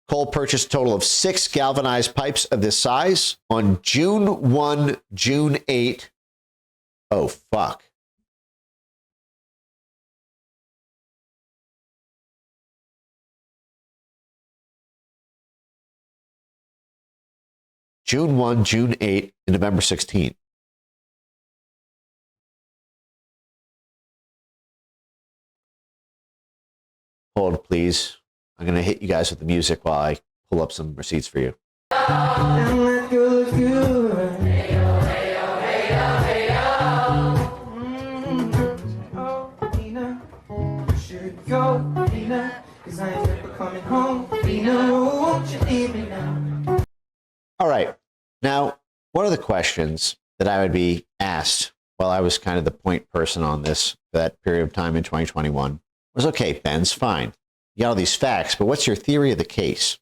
Coal purchased a total of 6 galvanized pipes of this size on June 1, June 8. Oh, fuck. June 1, June 8, and November 16. Hold, please. I'm going to hit you guys with the music while I pull up some receipts for you. All right. Now, one of the questions that I would be asked while I was kind of the point person on this for that period of time in 2021 was, okay, Ben's fine. You got all these facts, but what's your theory of the case?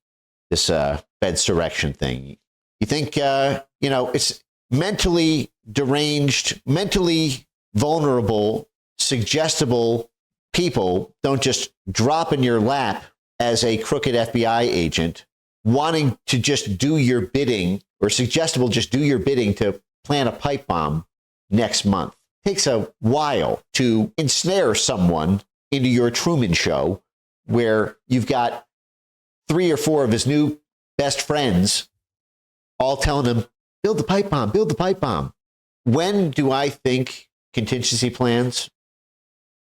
This Fedsurrection thing. You think, it's mentally deranged, mentally vulnerable, suggestible people don't just drop in your lap as a crooked FBI agent wanting to just do your bidding, or suggestible just do your bidding to plant a pipe bomb next month. It takes a while to ensnare someone into your Truman Show where you've got 3 or 4 of his new best friends all telling him, build the pipe bomb, build the pipe bomb. When do I think contingency plans?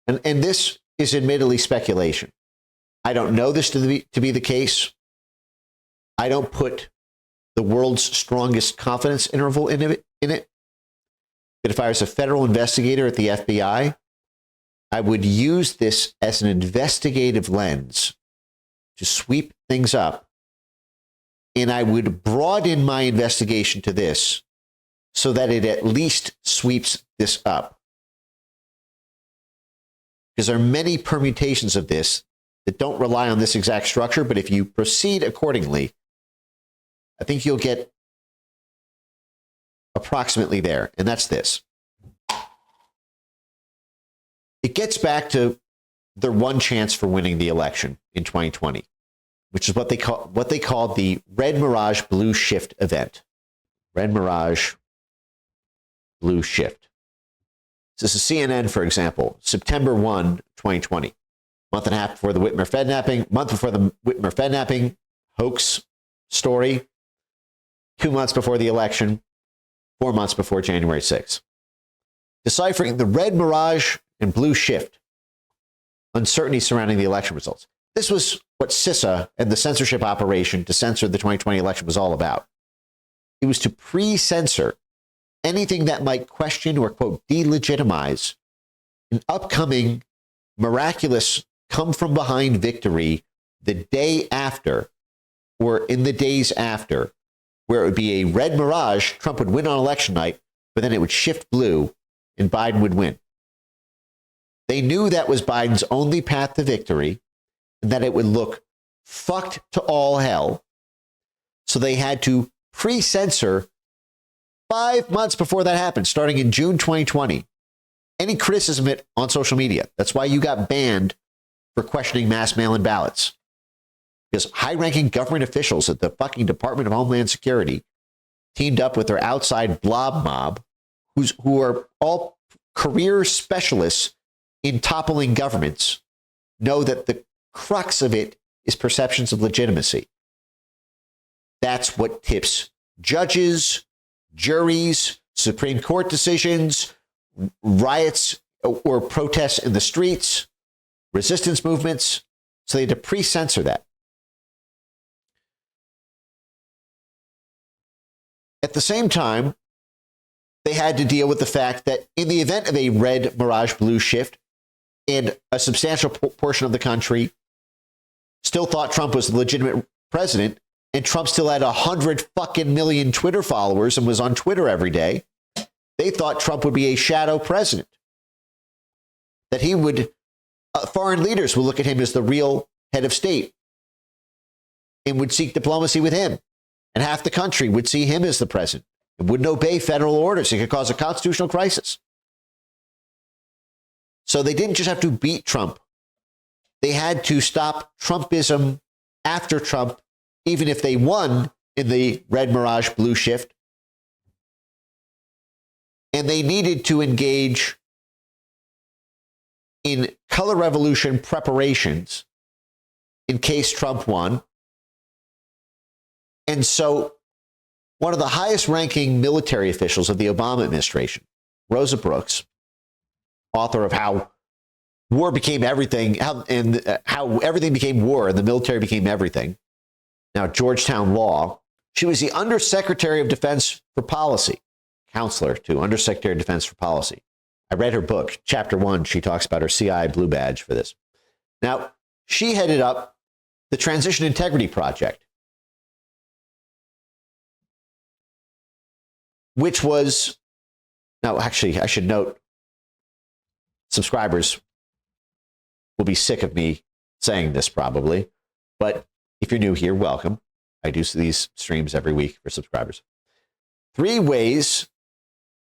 And this is admittedly speculation. I don't know this to be the case. I don't put the world's strongest confidence interval in it. But if I was a federal investigator at the FBI, I would use this as an investigative lens to sweep things up. And I would broaden my investigation to this so that it at least sweeps this up. Because there are many permutations of this that don't rely on this exact structure, but if you proceed accordingly, I think you'll get approximately there, and that's this. It gets back to their one chance for winning the election in 2020, which is what they called the Red Mirage Blue Shift event. Red Mirage Blue Shift. This is CNN, for example, September 1, 2020. Month and a half before the Whitmer Fednapping hoax story. 2 months before the election. 4 months before January 6th. Deciphering the Red Mirage and Blue Shift. Uncertainty surrounding the election results. This was what CISA and the censorship operation to censor the 2020 election was all about. It was to pre-censor anything that might question or, quote, delegitimize an upcoming miraculous come-from-behind victory the day after or in the days after, where it would be a red mirage. Trump would win on election night, but then it would shift blue and Biden would win. They knew that was Biden's only path to victory and that it would look fucked to all hell. So they had to pre-censor 5 months before that happened, starting in June 2020. Any criticism of it on social media. That's why you got banned for questioning mass mail-in ballots. Because high-ranking government officials at the fucking Department of Homeland Security teamed up with their outside blob mob, who are all career specialists in toppling governments, know that the crux of it is perceptions of legitimacy. That's what tips judges, juries, Supreme Court decisions, riots or protests in the streets, resistance movements. So they had to pre-censor that. At the same time, they had to deal with the fact that in the event of a red mirage blue shift, and a substantial portion of the country still thought Trump was the legitimate president, and Trump still had 100 fucking million Twitter followers and was on Twitter every day, they thought Trump would be a shadow president. That he would, foreign leaders would look at him as the real head of state and would seek diplomacy with him. And half the country would see him as the president and wouldn't obey federal orders. It could cause a constitutional crisis. So they didn't just have to beat Trump. They had to stop Trumpism after Trump even if they won in the red mirage, blue shift. And they needed to engage in color revolution preparations in case Trump won. And so one of the highest ranking military officials of the Obama administration, Rosa Brooks, author of How War Became Everything, how everything became war and the military became everything, now Georgetown Law. She was the Undersecretary of Defense for Policy, counselor to Undersecretary of Defense for Policy. I read her book, Chapter 1. She talks about her CIA Blue Badge for this. Now, she headed up the Transition Integrity Project, which was, now actually, I should note, subscribers will be sick of me saying this probably, but if you're new here, welcome. I do these streams every week for subscribers. 3 ways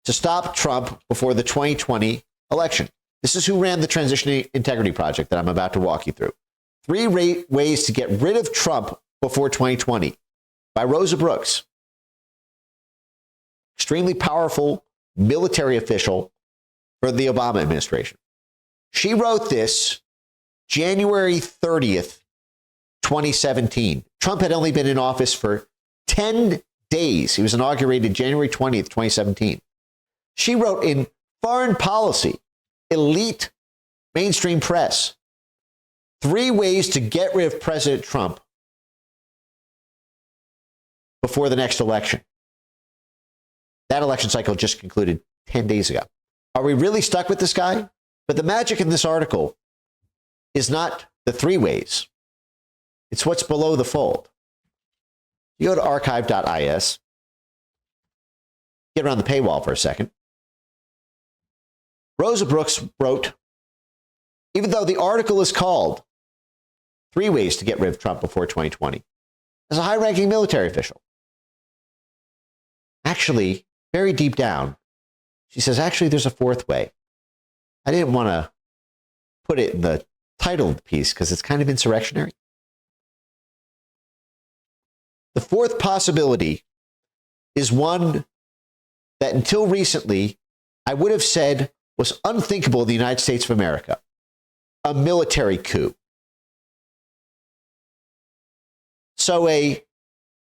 to stop Trump before the 2020 election. This is who ran the Transition Integrity Project that I'm about to walk you through. 3 ways to get rid of Trump before 2020 by Rosa Brooks, extremely powerful military official for the Obama administration. She wrote this January 30th, 2017. Trump had only been in office for 10 days. He was inaugurated January 20th, 2017. She wrote in Foreign Policy, elite mainstream press, 3 ways to get rid of President Trump before the next election. That election cycle just concluded 10 days ago. Are we really stuck with this guy? But the magic in this article is not the 3 ways. It's what's below the fold. You go to archive.is, get around the paywall for a second. Rosa Brooks wrote, even though the article is called 3 ways to get rid of Trump before 2020, as a high-ranking military official, actually, very deep down, she says, actually, there's a 4th way. I didn't want to put it in the title of the piece because it's kind of insurrectionary. The 4th possibility is one that until recently, I would have said was unthinkable in the United States of America: a military coup. So a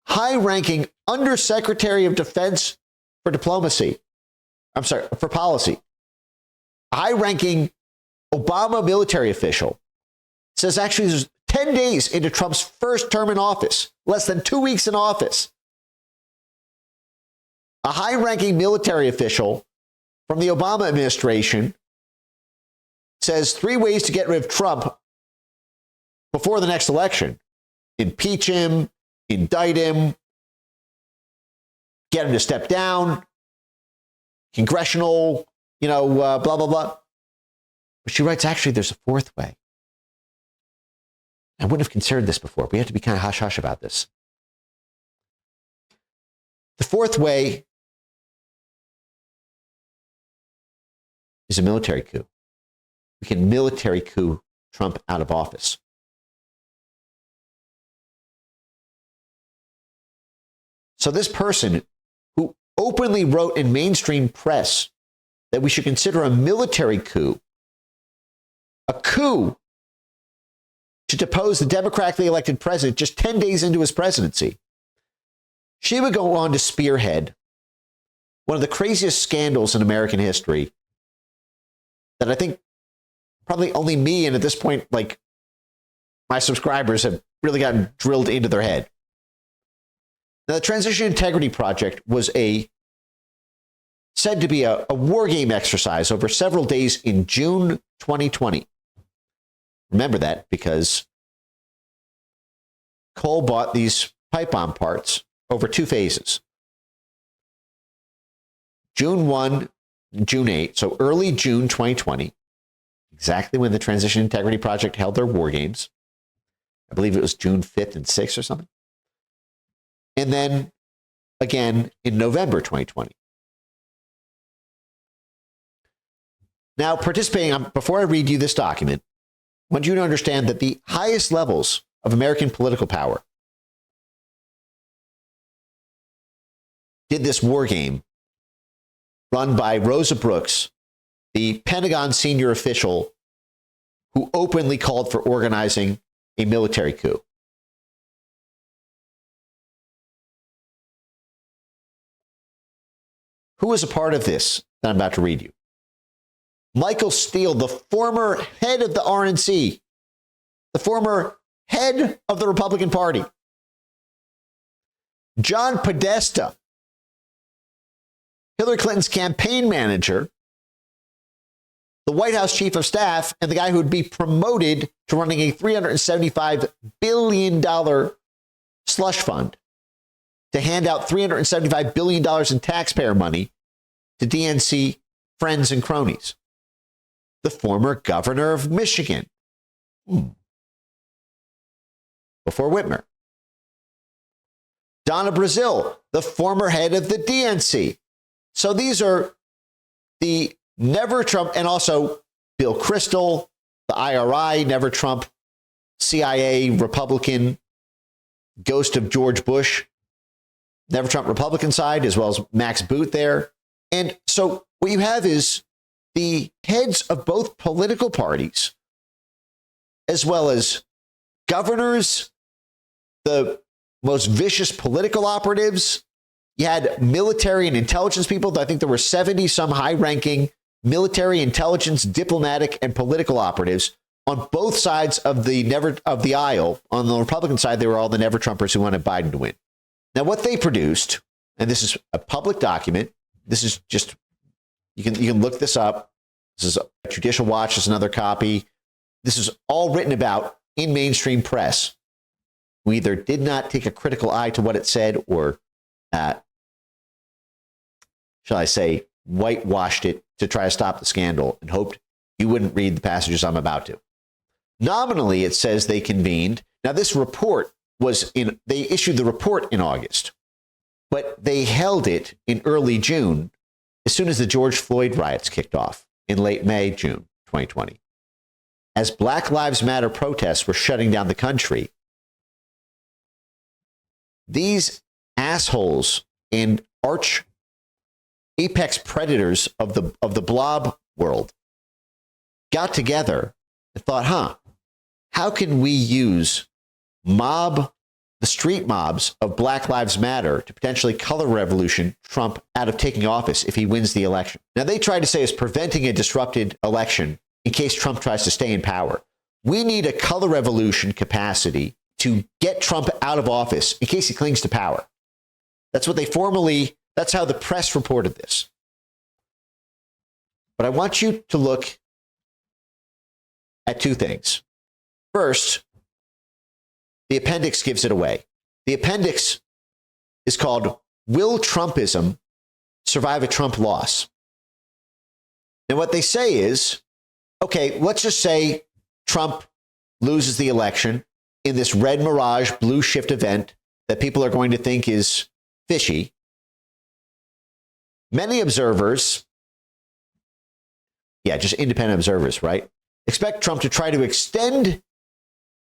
high-ranking Undersecretary of Defense for for Policy, a high-ranking Obama military official, says actually there's 10 days into Trump's first term in office, less than 2 weeks in office. A high-ranking military official from the Obama administration says 3 ways to get rid of Trump before the next election: impeach him, indict him, get him to step down, congressional, blah, blah, blah. But she writes, actually, there's a 4th way. I wouldn't have considered this before. We have to be kind of hush-hush about this. The 4th way is a military coup. We can military coup Trump out of office. So this person who openly wrote in mainstream press that we should consider a military coup to depose the democratically elected president just 10 days into his presidency, she would go on to spearhead one of the craziest scandals in American history that I think probably only me, and at this point, like, my subscribers have really gotten drilled into their head. Now, the Transition Integrity Project was said to be a war game exercise over several days in June 2020. Remember that because Cole bought these pipe bomb parts over 2 phases. June 1, June 8, so early June 2020, exactly when the Transition Integrity Project held their war games. I believe it was June 5th and 6th or something. And then again in November 2020. Now, before I read you this document, I want you to understand that the highest levels of American political power did this war game run by Rosa Brooks, the Pentagon senior official who openly called for organizing a military coup. Who was a part of this that I'm about to read you? Michael Steele, the former head of the RNC, the former head of the Republican Party. John Podesta, Hillary Clinton's campaign manager, the White House chief of staff, and the guy who would be promoted to running a $375 billion slush fund to hand out $375 billion in taxpayer money to DNC friends and cronies. The former governor of Michigan, before Whitmer. Donna Brazile, the former head of the DNC. So these are the Never Trump, and also Bill Kristol, the IRI, Never Trump, CIA, Republican, ghost of George Bush, Never Trump Republican side, as well as Max Boot there. And so what you have is the heads of both political parties, as well as governors, the most vicious political operatives. You had military and intelligence people. I think there were 70 some high-ranking military, intelligence, diplomatic, and political operatives on both sides of the aisle. On the Republican side, they were all the Never Trumpers who wanted Biden to win. Now, what they produced, and this is a public document. This is just, you can look this up. This is a Judicial Watch. There's another copy. This is all written about in mainstream press, who either did not take a critical eye to what it said or, shall I say, whitewashed it to try to stop the scandal and hoped you wouldn't read the passages I'm about to. Nominally, it says they convened. Now, this report they issued the report in August, but they held it in early June as soon as the George Floyd riots kicked off in late May, June 2020. As Black Lives Matter protests were shutting down the country, these assholes and arch apex predators of the blob world got together and thought, how can we use the street mobs of Black Lives Matter to potentially color revolution Trump out of taking office if he wins the election? Now, they tried to say it's preventing a disrupted election in case Trump tries to stay in power. We need a color revolution capacity to get Trump out of office in case he clings to power. That's how the press reported this. But I want you to look at two things. First, the appendix gives it away. The appendix is called Will Trumpism Survive a Trump Loss? And what they say is, okay, let's just say Trump loses the election in this red mirage, blue shift event that people are going to think is fishy. Many observers, just independent observers, right, expect Trump to try to extend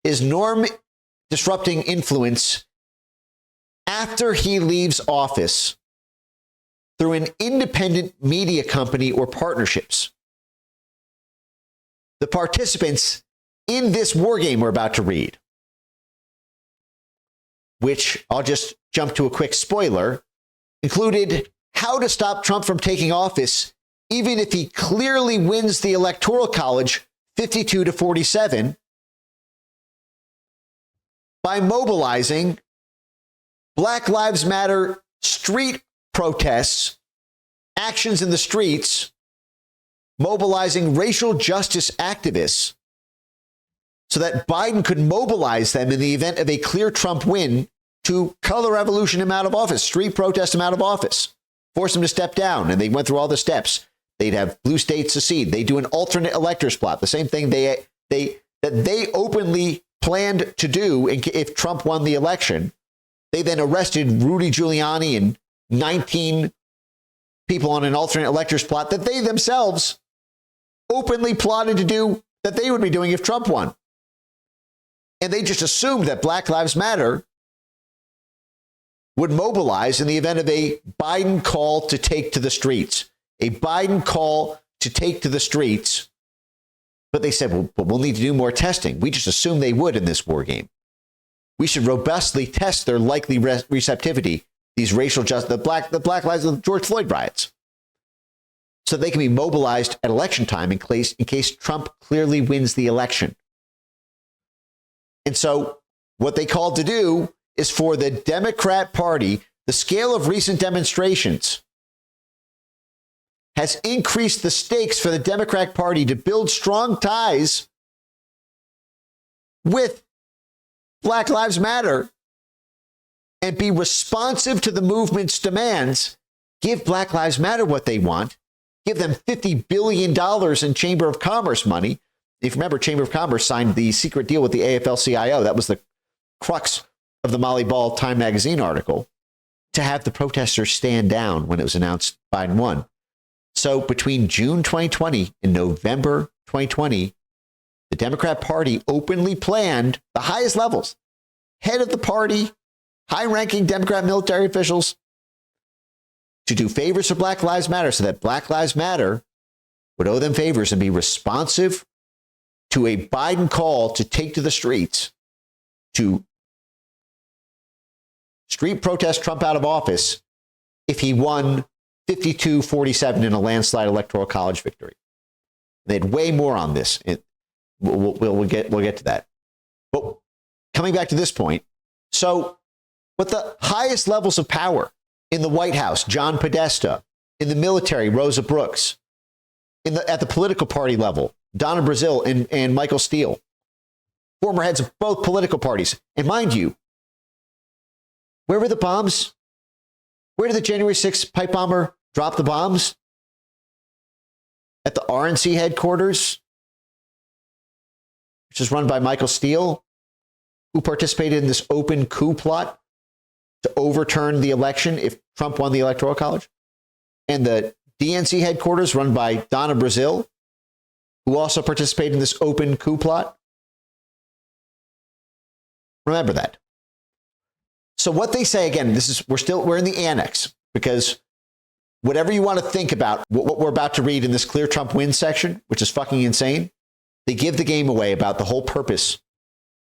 his norm-disrupting influence after he leaves office through an independent media company or partnerships. The participants in this war game we're about to read, which I'll just jump to a quick spoiler, included how to stop Trump from taking office even if he clearly wins the Electoral College 52-47 by mobilizing Black Lives Matter street protests, actions in the streets, mobilizing racial justice activists so that Biden could mobilize them in the event of a clear Trump win to color revolution him out of office, street protest him out of office, force him to step down. And they went through all the steps. They'd have blue states secede. They do an alternate electors plot, the same thing that they openly planned to do if Trump won the election. They then arrested Rudy Giuliani and 19 people on an alternate electors plot that they themselves openly plotted to do that they would be doing if Trump won. And they just assumed that Black Lives Matter would mobilize in the event of a Biden call to take to the streets. A Biden call to take to the streets. But they said, well, but we'll need to do more testing. We just assumed they would in this war game. We should robustly test their likely receptivity, these racial justice, the Black Lives of the George Floyd riots, so they can be mobilized at election time in case Trump clearly wins the election. And so what they called to do is for the Democrat Party, the scale of recent demonstrations has increased the stakes for the Democratic Party to build strong ties with Black Lives Matter and be responsive to the movement's demands. Give Black Lives Matter what they want. Give them $50 billion in Chamber of Commerce money. If you remember, Chamber of Commerce signed the secret deal with the AFL-CIO. That was the crux of the Molly Ball Time magazine article, to have the protesters stand down when it was announced Biden won. So between June 2020 and November 2020, the Democrat Party openly planned the highest levels, head of the party, high-ranking Democrat military officials, to do favors for Black Lives Matter so that Black Lives Matter would owe them favors and be responsive to a Biden call to take to the streets to street protest Trump out of office if he won 52-47 in a landslide electoral college victory. They had way more on this. We'll get to that. But coming back to this point, so with the highest levels of power in the White House, John Podesta, in the military, Rosa Brooks, at the political party level, Donna Brazile and Michael Steele, former heads of both political parties. And mind you, where were the bombs? Where did the January 6th pipe bomber drop the bombs? At the RNC headquarters, which is run by Michael Steele, who participated in this open coup plot to overturn the election if Trump won the Electoral College. And the DNC headquarters run by Donna Brazile, who also participated in this open coup plot. Remember that. So what they say, again, we're in the annex, because whatever you want to think about what we're about to read in this Clear Trump Wins section, which is fucking insane, they give the game away about the whole purpose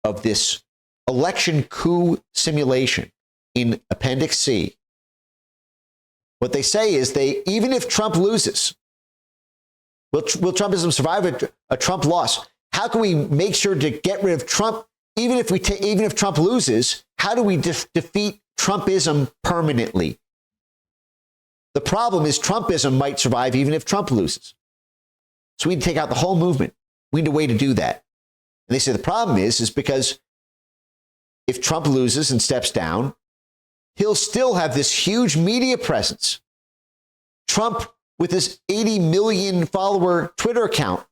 of this election coup simulation in Appendix C. What they say is even if Trump loses, will Trumpism survive a Trump loss? How can we make sure to get rid of Trump? Even if Trump loses, how do we defeat Trumpism permanently? The problem is Trumpism might survive even if Trump loses. So we need to take out the whole movement. We need a way to do that. And they say the problem is because if Trump loses and steps down, he'll still have this huge media presence. Trump, with his 80 million follower Twitter account,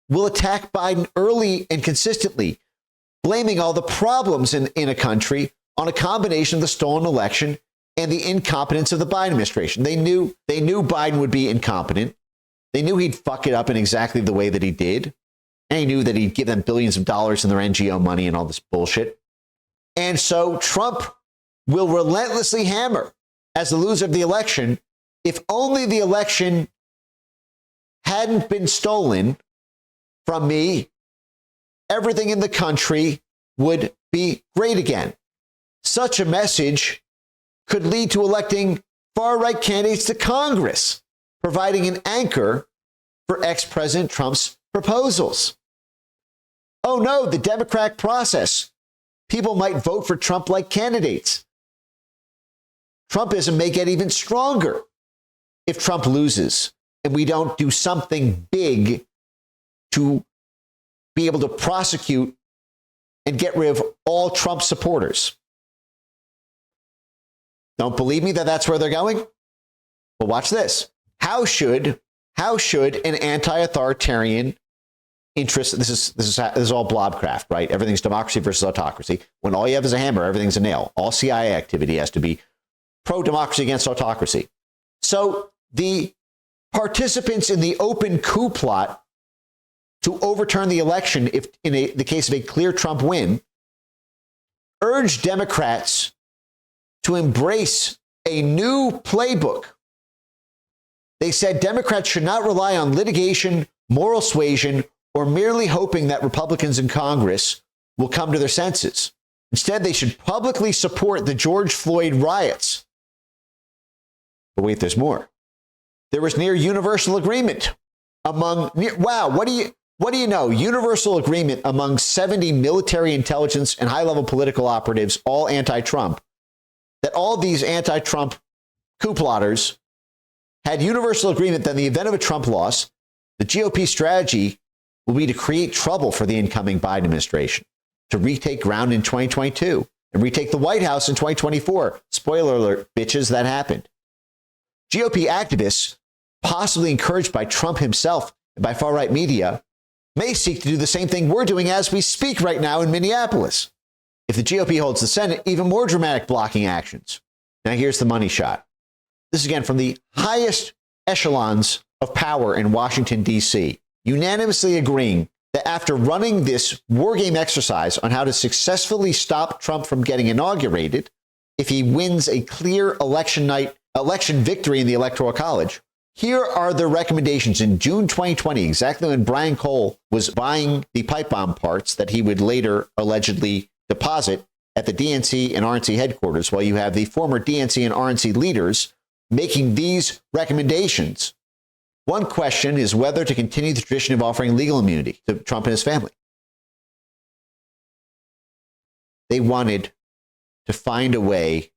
will attack Biden early and consistently, blaming all the problems in a country on a combination of the stolen election and the incompetence of the Biden administration. They knew Biden would be incompetent. They knew he'd fuck it up in exactly the way that he did. And he knew that he'd give them billions of dollars in their NGO money and all this bullshit. And so Trump will relentlessly hammer as the loser of the election. If only the election hadn't been stolen from me, everything in the country would be great again. Such a message could lead to electing far-right candidates to Congress, providing an anchor for ex-President Trump's proposals. Oh no, the democratic process. People might vote for Trump-like candidates. Trumpism may get even stronger if Trump loses and we don't do something big to be able to prosecute and get rid of all Trump supporters. Don't believe me that that's where they're going? Well, watch this. How should an anti-authoritarian interest, this is all blobcraft, right? Everything's democracy versus autocracy. When all you have is a hammer, everything's a nail. All CIA activity has to be pro-democracy against autocracy. So the participants in the open coup plot to overturn the election, if the case of a clear Trump win, urge Democrats to embrace a new playbook. They said Democrats should not rely on litigation, moral suasion, or merely hoping that Republicans in Congress will come to their senses. Instead, they should publicly support the George Floyd riots. But wait, there's more. There was near universal agreement among, what do you know? Universal agreement among 70 military intelligence and high-level political operatives, all anti-Trump, that all these anti-Trump coup plotters had universal agreement that in the event of a Trump loss, the GOP strategy will be to create trouble for the incoming Biden administration, to retake ground in 2022 and retake the White House in 2024. Spoiler alert, bitches, that happened. GOP activists, possibly encouraged by Trump himself and by far-right media, may seek to do the same thing we're doing as we speak right now in Minneapolis. If the GOP holds the Senate, even more dramatic blocking actions. Now here's the money shot. This is again from the highest echelons of power in Washington, D.C., unanimously agreeing that after running this war game exercise on how to successfully stop Trump from getting inaugurated, if he wins a clear election victory in the Electoral College, here are the recommendations in June 2020, exactly when Brian Cole was buying the pipe bomb parts that he would later allegedly deposit at the DNC and RNC headquarters, while you have the former DNC and RNC leaders making these recommendations. One question is whether to continue the tradition of offering legal immunity to Trump and his family. They wanted to find a way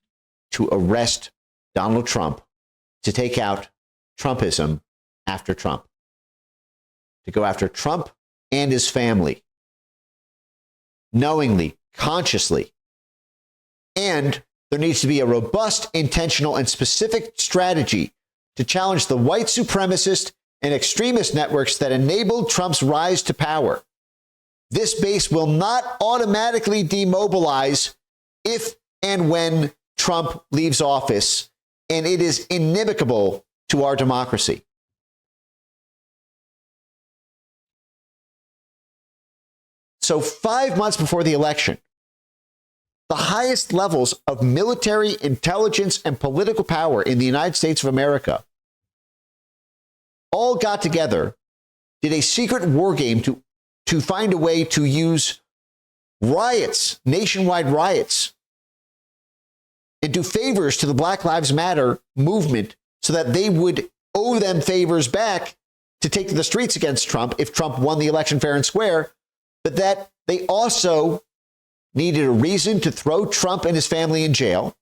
to arrest Donald Trump, to take out Trumpism after Trump, to go after Trump and his family, knowingly, consciously. And there needs to be a robust, intentional, and specific strategy to challenge the white supremacist and extremist networks that enabled Trump's rise to power. This base will not automatically demobilize if and when Trump leaves office, and it is inimical to our democracy. So 5 months before the election, the highest levels of military intelligence and political power in the United States of America all got together, did a secret war game to find a way to use riots, nationwide riots, and do favors to the Black Lives Matter movement so that they would owe them favors back to take to the streets against Trump if Trump won the election fair and square, but that they also needed a reason to throw Trump and his family in jail,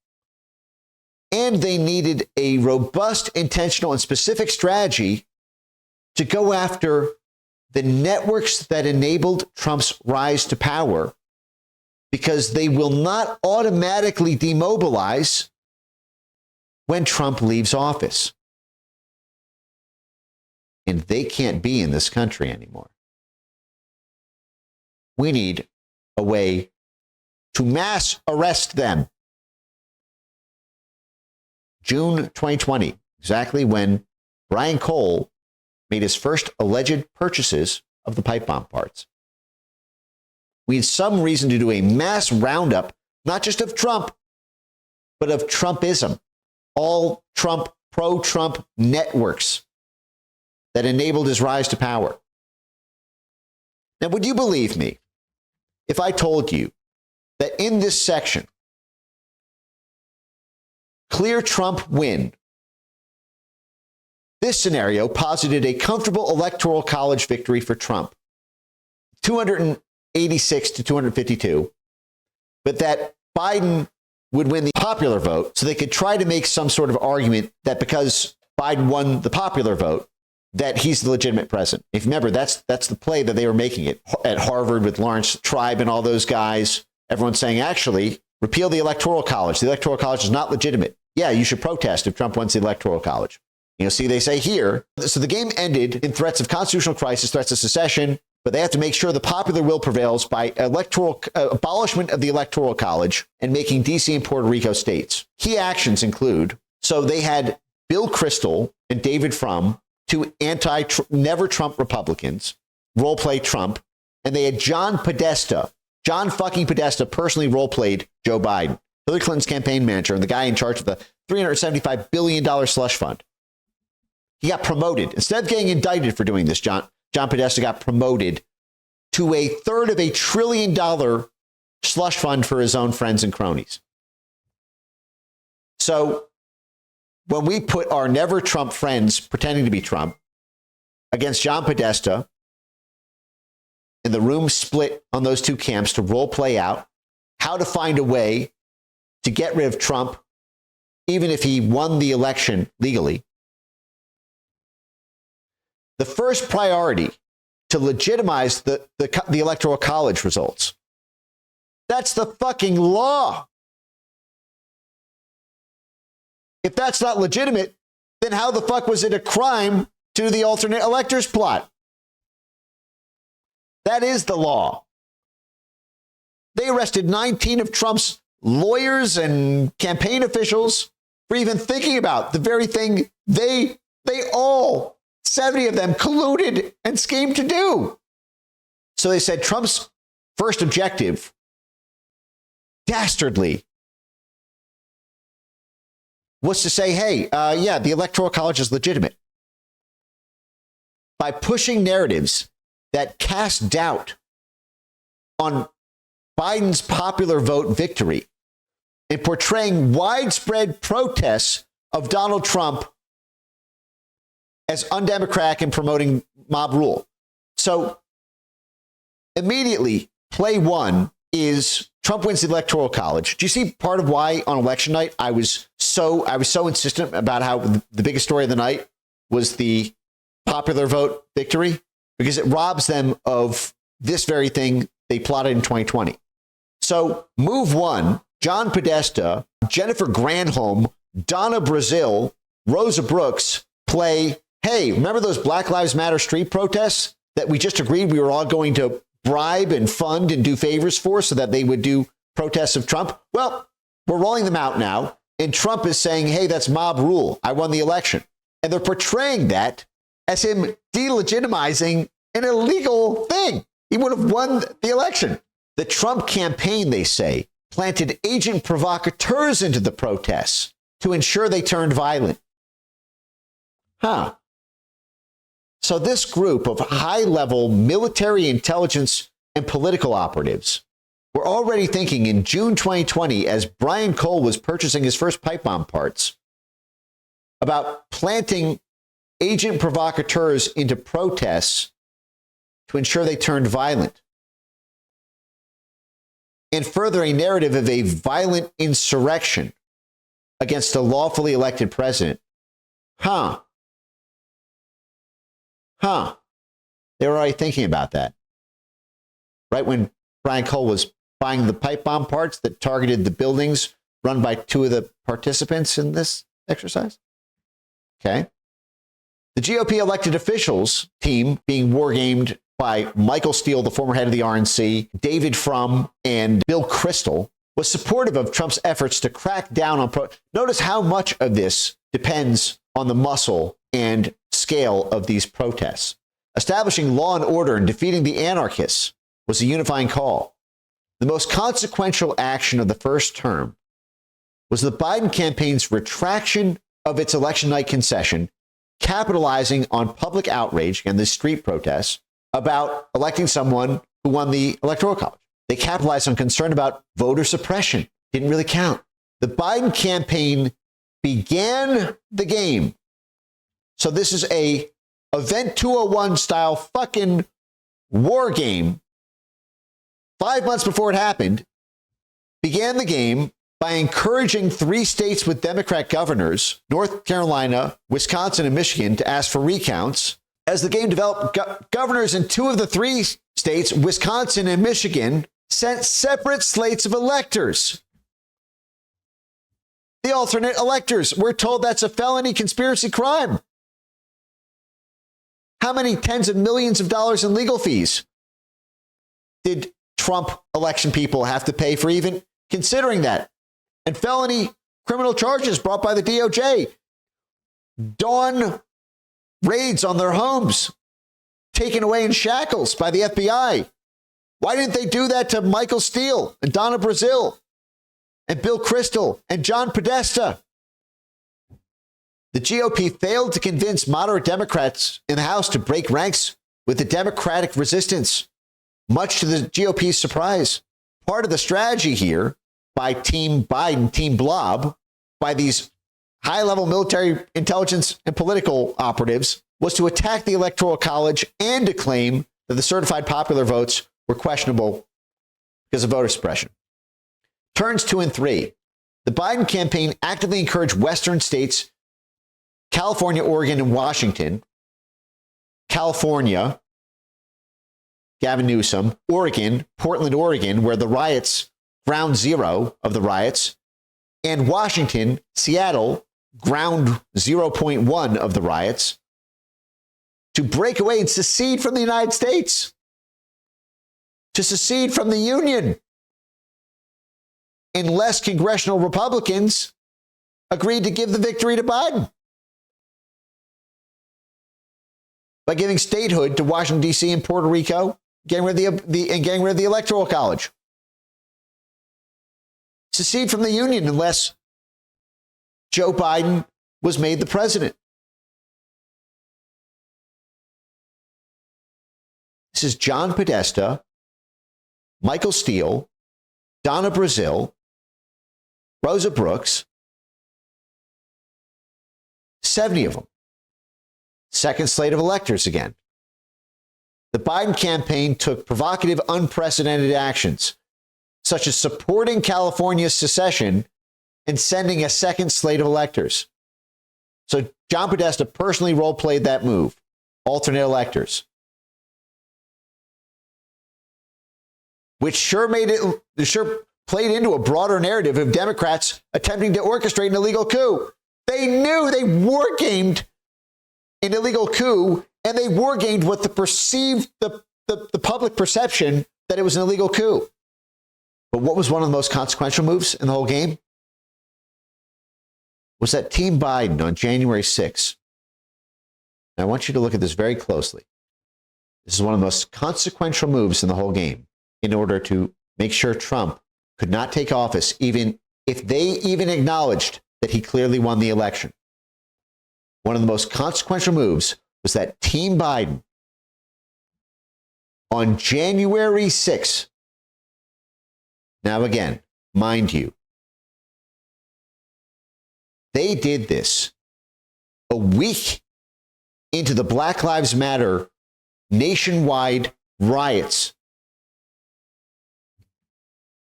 and they needed a robust, intentional, and specific strategy to go after the networks that enabled Trump's rise to power, because they will not automatically demobilize when Trump leaves office. And they can't be in this country anymore. We need a way to mass arrest them. June 2020, exactly when Brian Cole made his first alleged purchases of the pipe bomb parts. We had some reason to do a mass roundup, not just of Trump, but of Trumpism, all Trump, pro-Trump networks that enabled his rise to power. Now, would you believe me if I told you that in this section, clear Trump win, this scenario posited a comfortable electoral college victory for Trump, 286 to 252, but that Biden would win the popular vote, so they could try to make some sort of argument that because Biden won the popular vote, that he's the legitimate president. If you remember, that's the play that they were making it at Harvard with Lawrence Tribe and all those guys. Everyone's saying, actually, repeal the Electoral College. The Electoral College is not legitimate. Yeah, you should protest if Trump wins the Electoral College. See, they say here, so the game ended in threats of constitutional crisis, threats of secession, but they have to make sure the popular will prevails by abolishment of the Electoral College and making D.C. and Puerto Rico states. Key actions include, so they had Bill Kristol and David Frum, two never Trump Republicans, role play Trump, and they had John fucking Podesta personally role played Joe Biden. Hillary Clinton's campaign manager and the guy in charge of the $375 billion slush fund. He got promoted. Instead of getting indicted for doing this, John Podesta got promoted to a third of $1 trillion slush fund for his own friends and cronies. So when we put our never Trump friends pretending to be Trump against John Podesta, and the room split on those two camps to role play out how to find a way to get rid of Trump, even if he won the election legally. The first priority to legitimize the Electoral College results. That's the fucking law. If that's not legitimate, then how the fuck was it a crime to do the alternate electors plot? That is the law. They arrested 19 of Trump's lawyers and campaign officials for even thinking about the very thing they all, 70 of them, colluded and schemed to do. So they said Trump's first objective, dastardly, was to say, hey, yeah, the Electoral College is legitimate. By pushing narratives that cast doubt on Biden's popular vote victory and portraying widespread protests of Donald Trump as undemocratic and promoting mob rule. So immediately, play one is Trump wins the Electoral College. Do you see part of why on election night I was so insistent about how the biggest story of the night was the popular vote victory? Because it robs them of this very thing they plotted in 2020. So move one, John Podesta, Jennifer Granholm, Donna Brazile, Rosa Brooks play, hey, remember those Black Lives Matter street protests that we just agreed we were all going to bribe and fund and do favors for so that they would do protests of Trump? Well, we're rolling them out now. And Trump is saying, hey, that's mob rule. I won the election. And they're portraying that as him delegitimizing an illegal thing. He would have won the election. The Trump campaign, they say, planted agent provocateurs into the protests to ensure they turned violent. So this group of high-level military intelligence and political operatives were already thinking in June 2020, as Brian Cole was purchasing his first pipe bomb parts, about planting agent provocateurs into protests to ensure they turned violent, and further a narrative of a violent insurrection against a lawfully elected president. They were already thinking about that. Right when Brian Cole was buying the pipe bomb parts that targeted the buildings run by two of the participants in this exercise. Okay. The GOP elected officials team being wargamed by Michael Steele, the former head of the RNC, David Frum, and Bill Kristol, was supportive of Trump's efforts to crack down on Notice how much of this depends on the muscle and scale of these protests. Establishing law and order and defeating the anarchists was a unifying call. The most consequential action of the first term was the Biden campaign's retraction of its election night concession, capitalizing on public outrage and the street protests about electing someone who won the Electoral College. They capitalized on concern about voter suppression. Didn't really count. The Biden campaign began the game. So this is a Event 201 style fucking war game. 5 months before it happened, began the game by encouraging 3 states with Democrat governors, North Carolina, Wisconsin, and Michigan, to ask for recounts. As the game developed, governors in 2 of the 3 states, Wisconsin and Michigan, sent separate slates of electors. The alternate electors. We're told that's a felony conspiracy crime. How many tens of millions of dollars in legal fees did Trump election people have to pay for even considering that? And felony criminal charges brought by the DOJ. Dawn raids on their homes, taken away in shackles by the FBI. Why didn't they do that to Michael Steele and Donna Brazile? and Bill Kristol and John Podesta. The GOP failed to convince moderate Democrats in the House to break ranks with the Democratic resistance, much to the GOP's surprise. Part of the strategy here by Team Biden, Team Blob, by these high-level military intelligence and political operatives was to attack the Electoral College and to claim that the certified popular votes were questionable because of voter suppression. Turns 2 and 3. The Biden campaign actively encouraged Western states, California, Oregon, and Washington. California, Gavin Newsom. Oregon, Portland, Oregon, where the riots, ground zero of the riots. And Washington, Seattle, ground 0.1 of the riots, to break away and secede from the United States, to secede from the Union, unless congressional Republicans agreed to give the victory to Biden by giving statehood to Washington, D.C. and Puerto Rico, getting rid of the Electoral College. Secede from the Union unless Joe Biden was made the president. This is John Podesta, Michael Steele, Donna Brazile, Rosa Brooks, 70 of them. Second slate of electors again. The Biden campaign took provocative, unprecedented actions, such as supporting California's secession and sending a second slate of electors. So John Podesta personally role-played that move, alternate electors, which sure played into a broader narrative of Democrats attempting to orchestrate an illegal coup. They knew they war-gamed an illegal coup, and they war-gamed what the public perception that it was an illegal coup. But what was one of the most consequential moves in the whole game? Was that Team Biden on January 6th. Now, I want you to look at this very closely. This is one of the most consequential moves in the whole game in order to make sure Trump could not take office, even if they even acknowledged that he clearly won the election. One of the most consequential moves was that Team Biden on January 6th. Now, again, mind you, they did this a week into the Black Lives Matter nationwide riots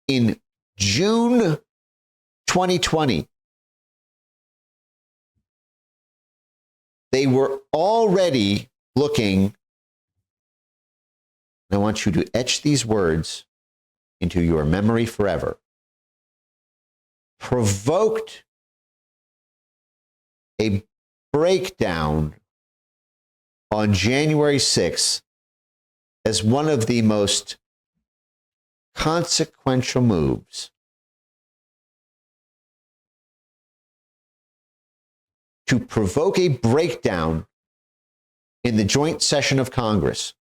in June 2020. They were already looking, I want you to etch these words into your memory forever. Provoked a breakdown on January 6th as one of the most consequential moves to provoke a breakdown in the joint session of Congress.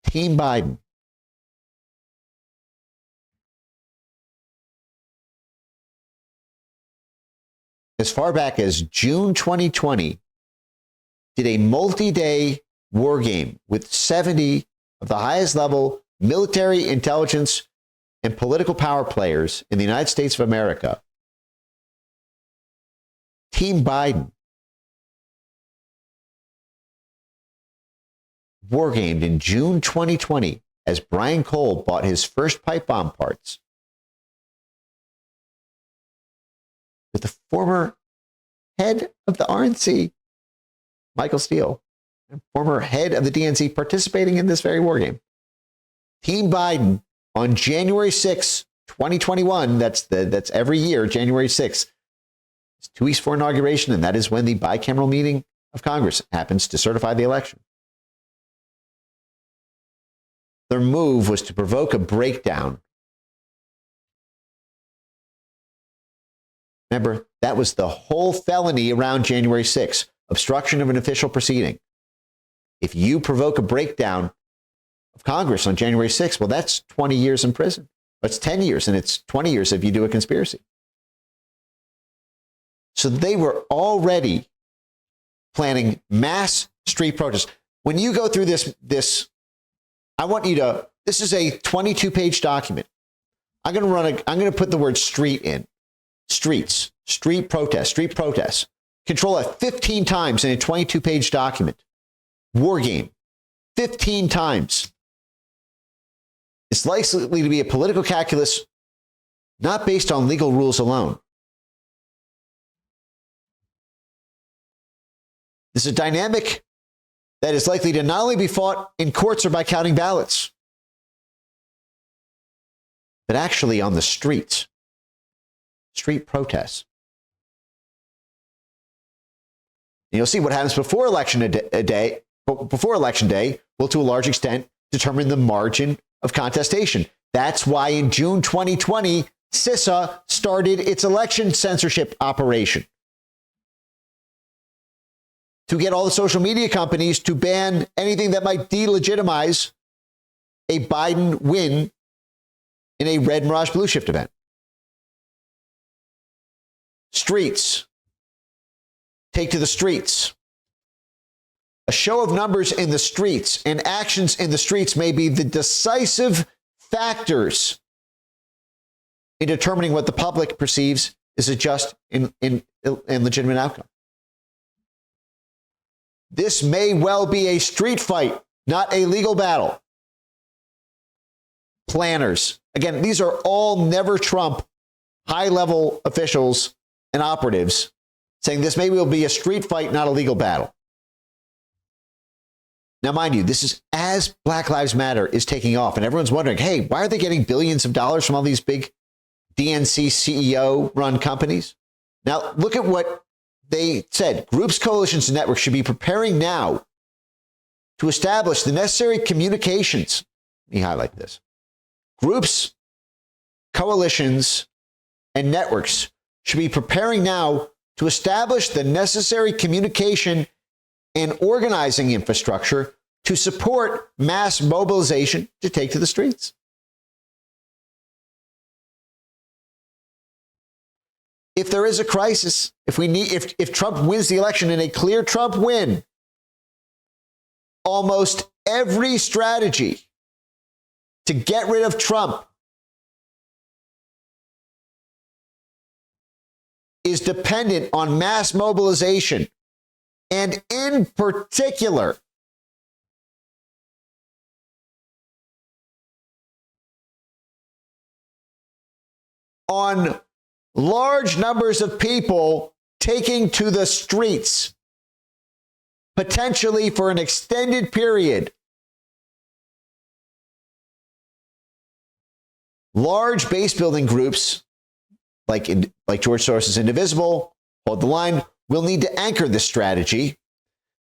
Team Biden as far back as June 2020 did a multi-day war game with 70 of the highest level military intelligence and political power players in the United States of America. Team Biden wargamed in June 2020 as Brian Cole bought his first pipe bomb parts with the former head of the RNC, Michael Steele, and former head of the DNC participating in this very war game. Team Biden on January 6, 2021, that's every year, January 6th. It's 2 weeks before inauguration, and that is when the bicameral meeting of Congress happens to certify the election. Their move was to provoke a breakdown. Remember, that was the whole felony around January 6th, obstruction of an official proceeding. If you provoke a breakdown of Congress on January 6th, well, that's 20 years in prison. That's 10 years, and it's 20 years if you do a conspiracy. So they were already planning mass street protests. When you go through this, I want you to, this is a 22-page document. I'm going to put the word street in. Streets, street protests. Control F 15 times in a 22-page document. War game. 15 times. It's likely to be a political calculus not based on legal rules alone. This is a dynamic that is likely to not only be fought in courts or by counting ballots, but actually on the streets. Street protests. And you'll see what happens before election day will, to a large extent, determine the margin of contestation. That's why in June 2020, CISA started its election censorship operation to get all the social media companies to ban anything that might delegitimize a Biden win in a red mirage blue shift event. Streets. Take to the streets. A show of numbers in the streets and actions in the streets may be the decisive factors in determining what the public perceives is a just and legitimate outcome. This may well be a street fight, not a legal battle. Planners. Again, these are all never Trump high-level officials and operatives saying this may well be a street fight, not a legal battle. Now, mind you, this is as Black Lives Matter is taking off, and everyone's wondering, hey, why are they getting billions of dollars from all these big DNC CEO-run companies? Now, look at what they said. Groups, coalitions, and networks should be preparing now to establish the necessary communications. Let me highlight this. Groups, coalitions, and networks should be preparing now to establish the necessary communication and organizing infrastructure to support mass mobilization to take to the streets. If there is a crisis, if Trump wins the election in a clear Trump win, almost every strategy to get rid of Trump is dependent on mass mobilization, and in particular, on large numbers of people taking to the streets, potentially for an extended period. Large base building groups like George Soros's Indivisible, Hold the Line, will need to anchor this strategy,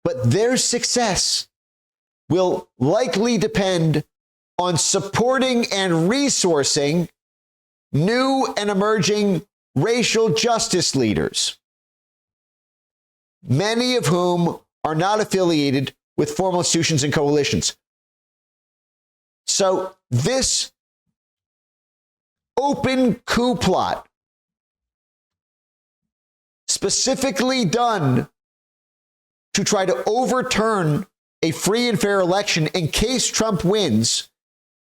but their success will likely depend on supporting and resourcing new and emerging racial justice leaders, many of whom are not affiliated with formal institutions and coalitions. So this open coup plot, specifically done to try to overturn a free and fair election in case Trump wins,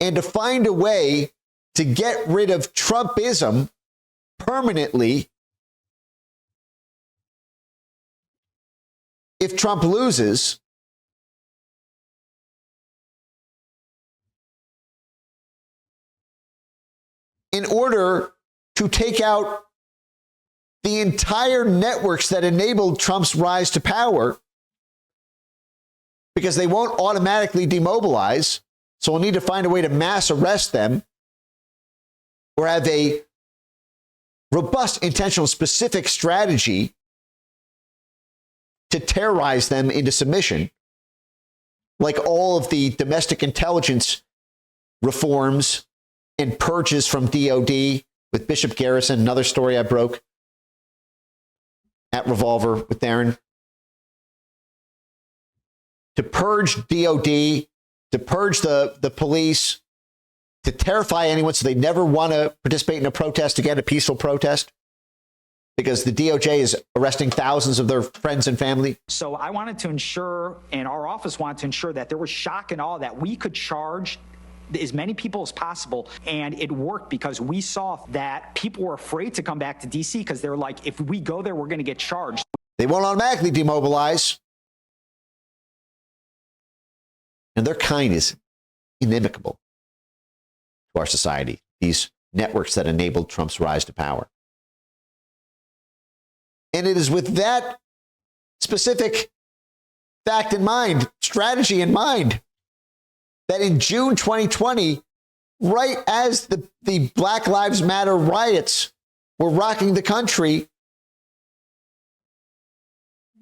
and to find a way to get rid of Trumpism permanently if Trump loses, in order to take out the entire networks that enabled Trump's rise to power, because they won't automatically demobilize. So we'll need to find a way to mass arrest them or have a robust, intentional, specific strategy to terrorize them into submission, like all of the domestic intelligence reforms and purges from DOD with Bishop Garrison, another story I broke at Revolver with Darren. to purge DOD, to purge the police, to terrify anyone so they never want to participate in a protest again, a peaceful protest, because the DOJ is arresting thousands of their friends and family. So I wanted to ensure, and our office wanted to ensure, that there was shock and awe, that we could charge as many people as possible. And it worked because we saw that people were afraid to come back to D.C. because they're like, if we go there, we're going to get charged. They won't automatically demobilize. And their kind is inimical to our society, these networks that enabled Trump's rise to power. And it is with that specific fact in mind, strategy in mind, that in June 2020, right as the Black Lives Matter riots were rocking the country,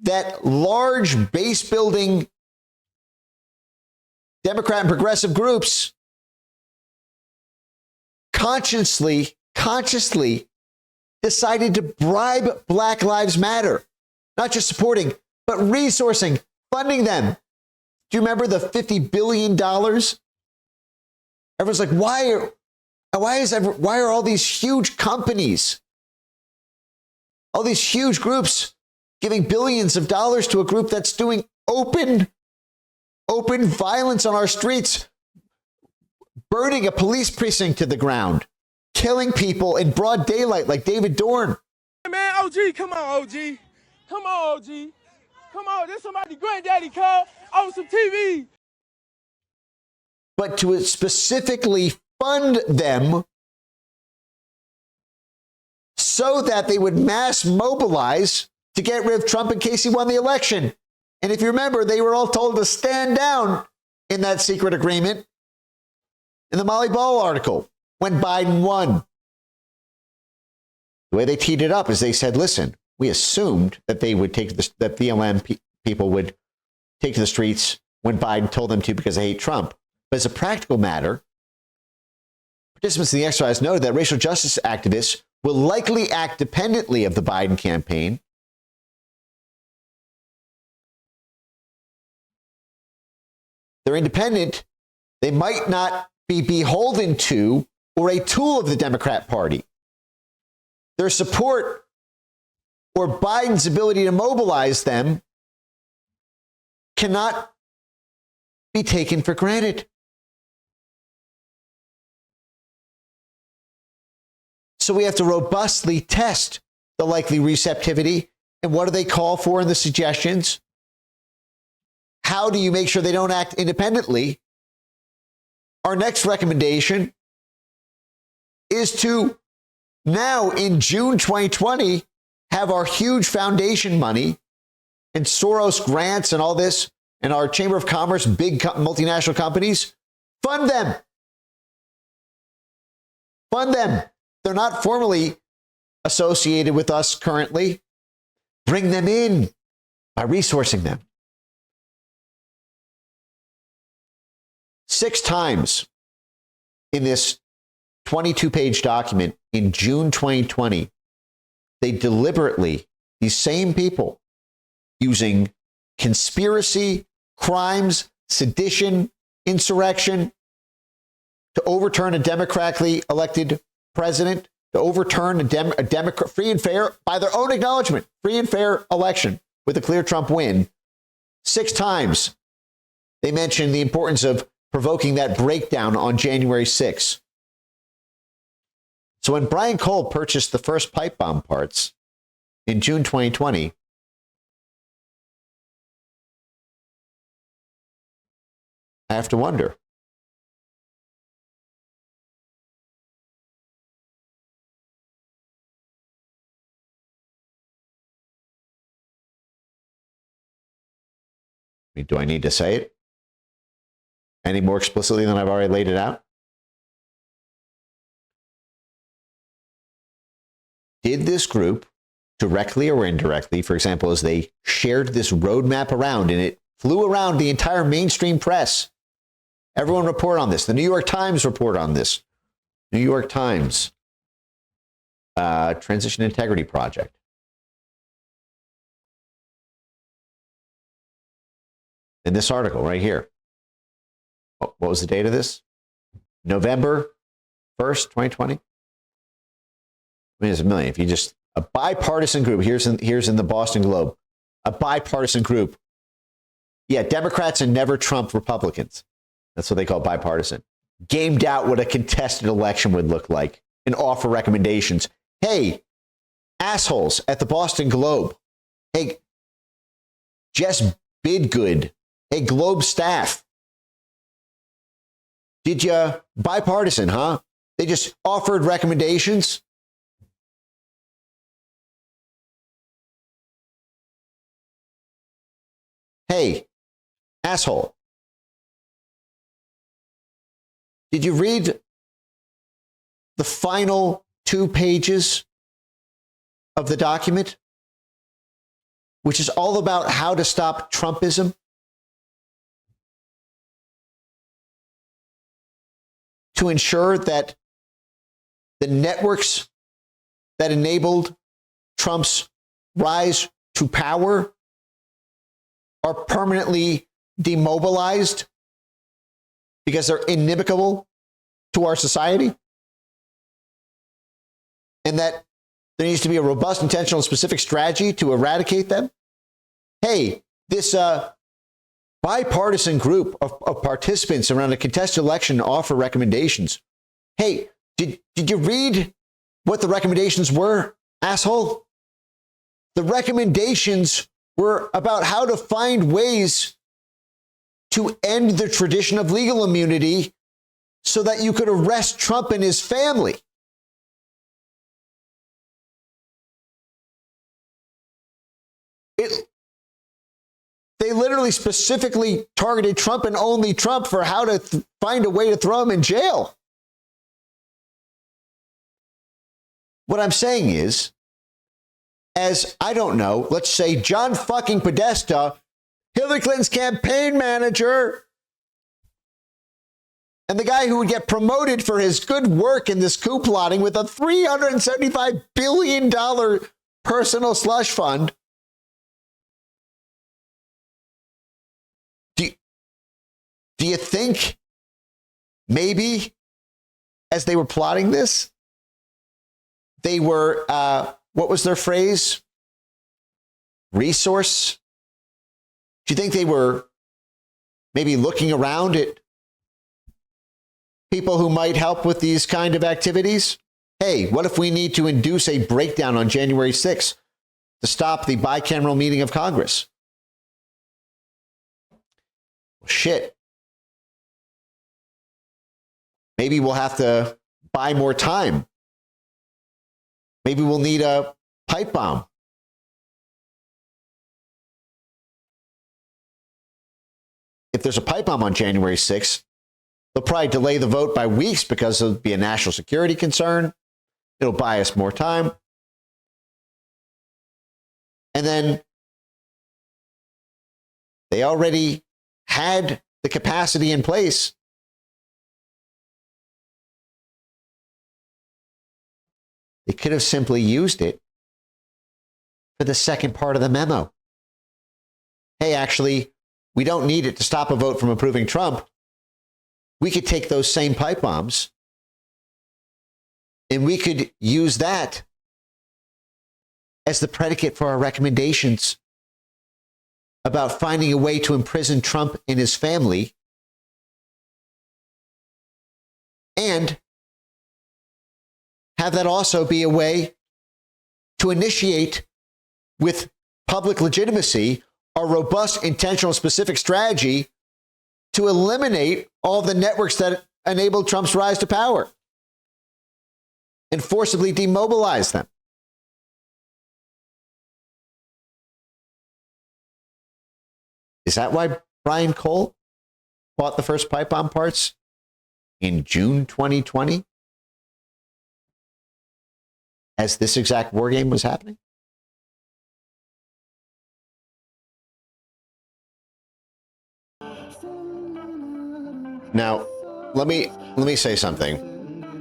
that large base building Democrat and progressive groups consciously decided to bribe Black Lives Matter, not just supporting, but resourcing, funding them. Do you remember the $50 billion? Everyone's like, why are all these huge companies, all these huge groups giving billions of dollars to a group that's doing open violence on our streets, burning a police precinct to the ground, killing people in broad daylight like David Dorn? Man, OG, come on, OG. Come on, OG. Come on, there's somebody granddaddy called on some TV. But to specifically fund them so that they would mass mobilize to get rid of Trump in case he won the election. And if you remember, they were all told to stand down in that secret agreement in the Molly Ball article when Biden won. The way they teed it up is they said, listen, we assumed that they would take that BLM people would take to the streets when Biden told them to because they hate Trump. But as a practical matter, participants in the exercise noted that racial justice activists will likely act dependently of the Biden campaign. They're independent. They might not be beholden to or a tool of the Democrat Party. Their support or Biden's ability to mobilize them cannot be taken for granted. So we have to robustly test the likely receptivity. And what do they call for in the suggestions? How do you make sure they don't act independently? Our next recommendation is to now in June 2020 have our huge foundation money and Soros grants and all this and our Chamber of Commerce, big multinational companies, fund them. Fund them. They're not formally associated with us currently. Bring them in by resourcing them. 6 times in this 22-page document in June 2020, they deliberately, these same people, using conspiracy, crimes, sedition, insurrection, to overturn a democratically elected president, to overturn a Democrat free and fair, by their own acknowledgement, free and fair election with a clear Trump win. 6 times they mentioned the importance of provoking that breakdown on January 6th. So when Brian Cole purchased the first pipe bomb parts in June 2020, I have to wonder, do I need to say it any more explicitly than I've already laid it out? Did this group, directly or indirectly, for example, as they shared this roadmap around and it flew around the entire mainstream press, everyone report on this. The New York Times report on this. New York Times Transition Integrity Project. in this article right here. What was the date of this? November 1st, 2020? I mean, there's a million. If you just, a bipartisan group, here's in the Boston Globe, a bipartisan group. Yeah, Democrats and never Trump Republicans. That's what they call bipartisan. Gamed out what a contested election would look like and offer recommendations. Hey, assholes at the Boston Globe. Hey, Jess Bidgood. Hey, Globe staff. Did you bipartisan, huh? They just offered recommendations. Hey, asshole. Did you read the final 2 pages of the document, which is all about how to stop Trumpism? To ensure that the networks that enabled Trump's rise to power are permanently demobilized because they're inimical to our society, and that there needs to be a robust, intentional, and specific strategy to eradicate them. Hey, this bipartisan group of participants around a contested election offer recommendations. Hey, did you read what the recommendations were, asshole? The recommendations were about how to find ways to end the tradition of legal immunity so that you could arrest Trump and his family. They literally specifically targeted Trump and only Trump for how to find a way to throw him in jail. What I'm saying is, as, I don't know, let's say John fucking Podesta, Hillary Clinton's campaign manager, and the guy who would get promoted for his good work in this coup plotting with a $375 billion personal slush fund. Do you think maybe as they were plotting this, they were, what was their phrase? Resource? Do you think they were maybe looking around at people who might help with these kind of activities? Hey, what if we need to induce a breakdown on January 6th to stop the bicameral meeting of Congress? Well, shit. Maybe we'll have to buy more time. Maybe we'll need a pipe bomb. If there's a pipe bomb on January 6th, they'll probably delay the vote by weeks because it'll be a national security concern. It'll buy us more time. And then they already had the capacity in place. They could have simply used it for the second part of the memo. Hey, actually, we don't need it to stop a vote from approving Trump. We could take those same pipe bombs and we could use that as the predicate for our recommendations about finding a way to imprison Trump and his family, and have that also be a way to initiate with public legitimacy a robust, intentional, specific strategy to eliminate all the networks that enabled Trump's rise to power and forcibly demobilize them. Is that why Brian Cole bought the first pipe bomb parts in June 2020? As this exact war game was happening? Now, let me say something,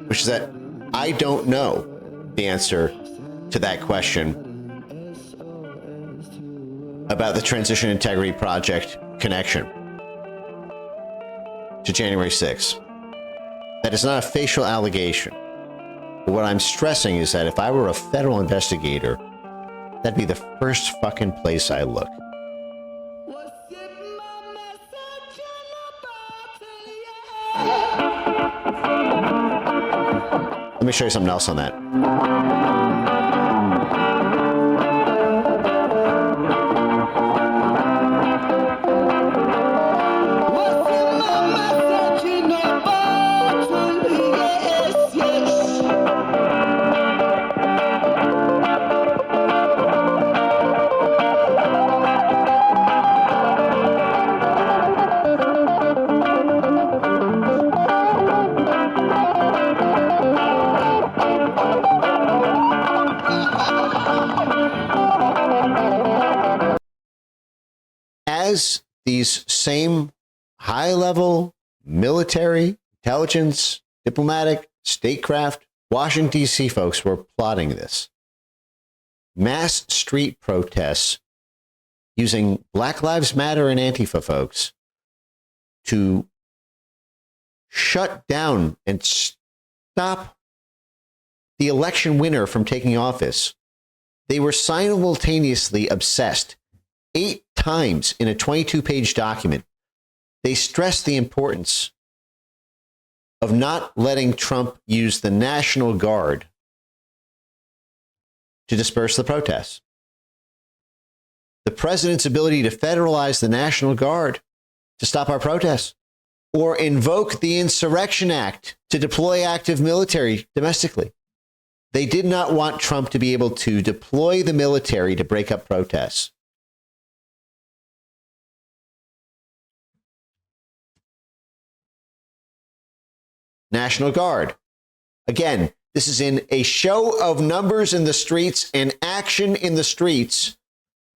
which is that I don't know the answer to that question about the Transition Integrity Project connection. to January 6th. That is not a facial allegation. But what I'm stressing is that if I were a federal investigator, that'd be the first fucking place I look. Let me show you something else on that. As these same high-level military, intelligence, diplomatic, statecraft, Washington, D.C. folks were plotting this, mass street protests using Black Lives Matter and Antifa folks to shut down and stop the election winner from taking office. They were simultaneously obsessed. 8 times in a 22-page document, they stressed the importance of not letting Trump use the National Guard to disperse the protests. The president's ability to federalize the National Guard to stop our protests, or invoke the Insurrection Act to deploy active military domestically. They did not want Trump to be able to deploy the military to break up protests. National Guard. Again, this is in a show of numbers in the streets, and action in the streets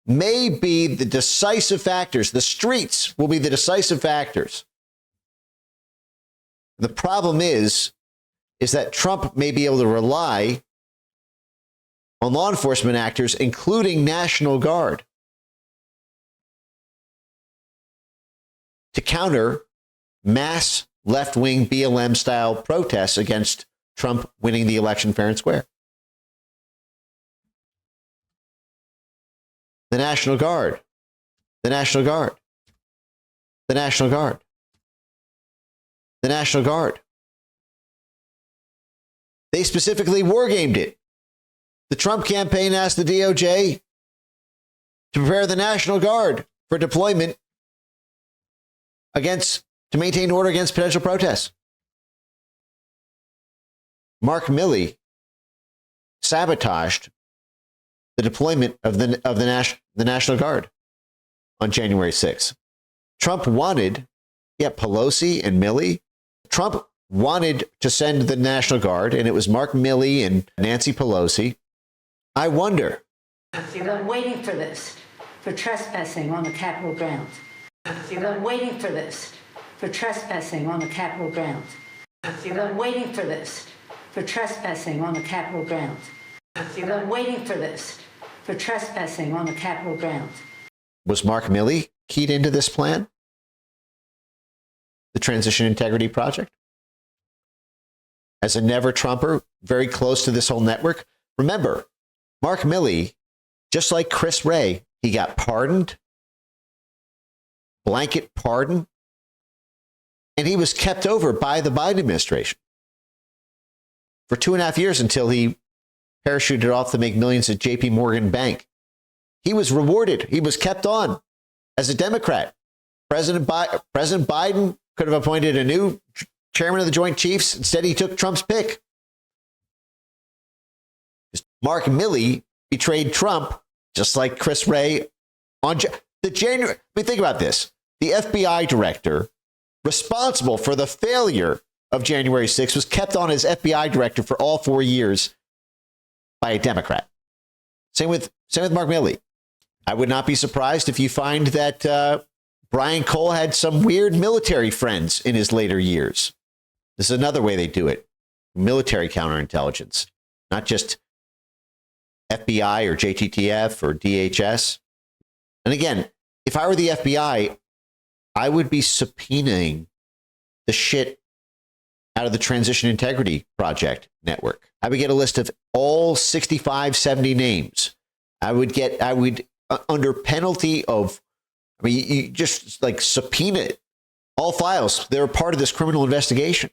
may be the decisive factors. The streets will be the decisive factors. The problem is that Trump may be able to rely on law enforcement actors, including National Guard, to counter mass left-wing BLM-style protests against Trump winning the election fair and square. The National Guard. The National Guard. The National Guard. The National Guard. They specifically wargamed it. The Trump campaign asked the DOJ to prepare the National Guard for deployment to maintain order against potential protests. Mark Milley sabotaged the deployment of the National Guard on January 6th. Trump wanted, Pelosi and Milley. Trump wanted to send the National Guard, and it was Mark Milley and Nancy Pelosi. I wonder. You've been waiting for this, for trespassing on the Capitol grounds. You've been waiting for this, for trespassing on the Capitol grounds. You've been waiting for this, for trespassing on the Capitol grounds. You've been waiting for this, for trespassing on the Capitol grounds. Was Mark Milley keyed into this plan? The Transition Integrity Project? As a never-Trumper, very close to this whole network. Remember, Mark Milley, just like Chris Wray, he got pardoned, blanket pardon, and he was kept over by the Biden administration for 2.5 years until he parachuted off to make millions at JP Morgan Bank. He was rewarded. He was kept on as a Democrat. President Biden could have appointed a new chairman of the Joint Chiefs. Instead, he took Trump's pick. Mark Milley betrayed Trump, just like Chris Wray on the January. I mean, think about this. The FBI director responsible for the failure of January 6th was kept on as FBI director for all 4 years by a Democrat. Same with Mark Milley. I would not be surprised if you find that Brian Cole had some weird military friends in his later years. This is another way they do it. Military counterintelligence, not just FBI or JTTF or DHS. And again, if I were the FBI, I would be subpoenaing the shit out of the Transition Integrity Project network. I would get a list of all 65, 70 names. I would under penalty of, I mean, you just like subpoena all files. They're part of this criminal investigation.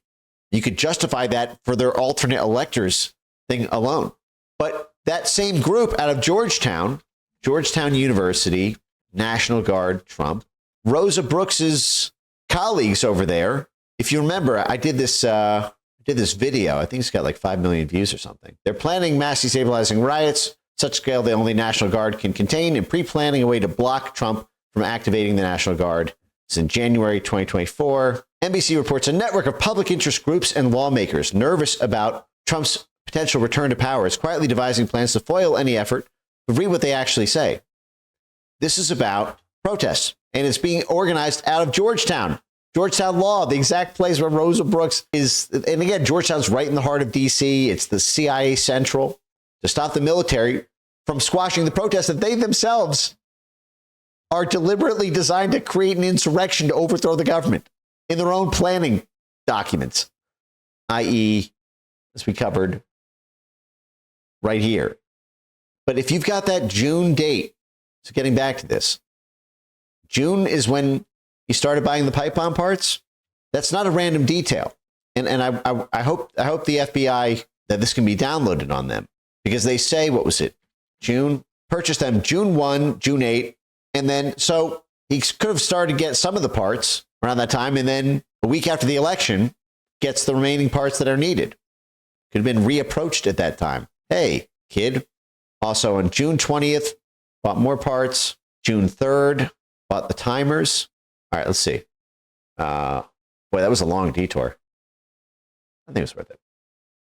You could justify that for their alternate electors thing alone. But that same group out of Georgetown University, National Guard, Trump, Rosa Brooks's colleagues over there. If you remember, I did this video. I think it's got like 5 million views or something. They're planning mass destabilizing riots, such scale that only National Guard can contain, and pre-planning a way to block Trump from activating the National Guard. It's in January 2024. NBC reports a network of public interest groups and lawmakers nervous about Trump's potential return to power is quietly devising plans to foil any effort. But read what they actually say. This is about protests, and it's being organized out of Georgetown Law, the exact place where Rosa Brooks is. And again, Georgetown's right in the heart of D.C. It's the CIA Central, to stop the military from squashing the protests that they themselves are deliberately designed to create an insurrection to overthrow the government in their own planning documents, i.e., as we covered right here. But if you've got that June date, so getting back to this, June is when he started buying the pipe bomb parts. That's not a random detail. And I hope the FBI, that this can be downloaded on them, because they say, what was it? June, purchased them June 1, June 8. And then, so he could have started to get some of the parts around that time. And then a week after the election, gets the remaining parts that are needed. Could have been reapproached at that time. Hey, kid. Also on June 20th, bought more parts. June 3rd, bought the timers. All right, let's see. Boy, that was a long detour. I think it was worth it.